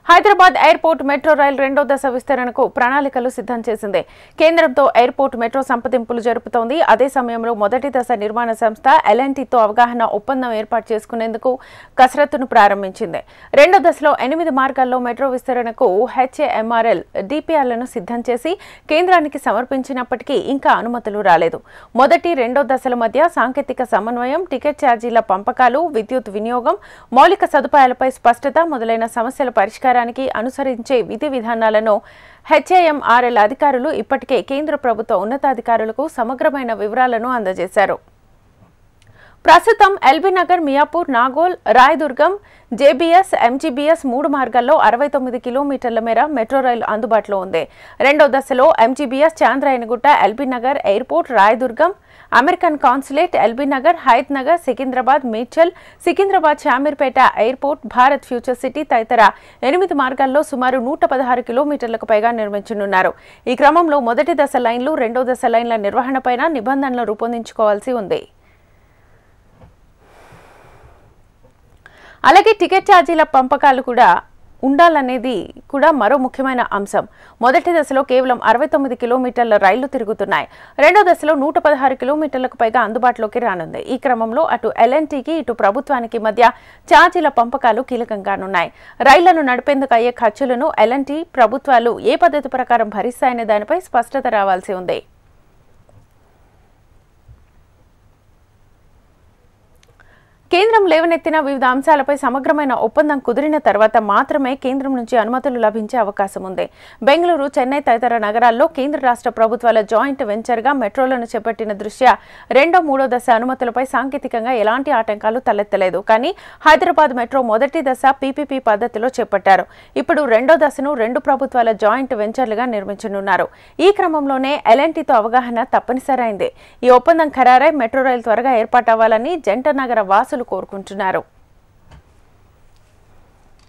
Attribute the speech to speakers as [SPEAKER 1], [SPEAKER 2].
[SPEAKER 1] Hyderabad airport metro rail రెండో దశ విస్తరణకు ప్రణాళికలు సిద్ధం చేసింది. కేంద్రంతో ఎయిర్పోర్ట్ మెట్రో సంప్రదింపులు జరుపుతోంది. అదే సమయంలో మొదటి దశ నిర్మాణ సంస్థ ఎల్ఎన్టీతో అవగాహన ఒప్పందం ఏర్పాటు చేసుకునేందుకు కసరత్తును ప్రారంభించింది. రెండో దశలో 8 మార్గాల్లో మెట్రో విస్తరణకు హెచ్ఏఎంఆర్ఎల్ డిపిఆర్లను సిద్ధం చేసి కేంద్రానికి సమర్పించినప్పటికీ ఇంకా అనుమతులు రాలేదు. మొదటి, రెండో దశల మధ్య సాంకేతిక సమన్వయం, టికెట్ ఛార్జీల పంపకాలు, విద్యుత్ వినియోగం, మౌలిక సదుపాయాలపై స్పష్టత మొదలైన సమస్యల పరిష్కారం అనుసరించే విధి విధానాలను హెచ్ఏఎంఆర్ఎల్ అధికారులు ఇప్పటికే కేంద్ర ప్రభుత్వ ఉన్నతాధికారులకు సమగ్రమైన వివరాలను అందజేశారు. ప్రస్తుతం LB Nagar, Miyapur, Nagole, Rayadurgam, JBS, MGBS 3 మార్గాల్లో 69 కిలోమీటర్ల మేర మెట్రో రైలు అందుబాటులో ఉంది. రెండో దశలో MGBS Chandrayangutta, LB Nagar airport, Rayadurgam, American consulate, LB Nagar, Hayat Nagar, Secunderabad, Medchal, Secunderabad, Shamirpet airport, Bharat future city తదితర 8 మార్గాల్లో సుమారు 116 కిలోమీటర్లకు పైగా నిర్మించనున్నారు. ఈ క్రమంలో మొదటి దశ లైన్లు, రెండో దశ లైన్ల నిర్వహణపైన నిబంధనలు రూపొందించుకోవాల్సి ఉంది. అలాగే టికెట్ ఛార్జీల పంపకాలు కూడా ఉండాలనేది కూడా మరో ముఖ్యమైన అంశం. మొదటి దశలో కేవలం 69 కిలోమీటర్ల రైళ్లు తిరుగుతున్నాయి. రెండో దశలో 116 కిలోమీటర్లకు పైగా అందుబాటులోకి రానుంది. ఈ క్రమంలో అటు ఎల్ఎన్టీకి, ఇటు ప్రభుత్వానికి మధ్య ఛార్జీల పంపకాలు కీలకంగానున్నాయి. రైళ్లను నడిపేందుకు అయ్యే ఖర్చులను ఎల్ఎన్టీ, ప్రభుత్వాలు ఏ పద్ధతి ప్రకారం భరిస్తాయనే దానిపై స్పష్టత రావాల్సి ఉంది. కేంద్రం లేవనెత్తిన వివిధ అంశాలపై సమగ్రమైన ఒప్పందం కుదిరిన తర్వాత మాత్రమే కేంద్రం నుంచి అనుమతులు లభించే అవకాశం ఉంది. బెంగళూరు, చెన్నై తదితర నగరాల్లో కేంద్ర రాష్ట్ర ప్రభుత్వాల జాయింట్ వెంచర్గా మెట్రోలను చేపట్టిన దృష్ట్యా రెండో, మూడో దశ అనుమతులపై సాంకేతికంగా ఎలాంటి ఆటంకాలు తలెత్తలేదు. కానీ హైదరాబాద్ మెట్రో మొదటి దశ పీపీపీ పద్ధతిలో చేపట్టారు. ఇప్పుడు రెండో దశను 2 ప్రభుత్వాల జాయింట్ వెంచర్లుగా నిర్మించనున్నారు. ఈ క్రమంలోనే ఎల్ఎన్టీతో అవగాహన తప్పనిసరైంది. ఈ ఒప్పందం ఖరారై మెట్రో రైలు త్వరగా ఏర్పాటవ్వాలని జంట నగర వాసులు కోరుకుంటున్నారు.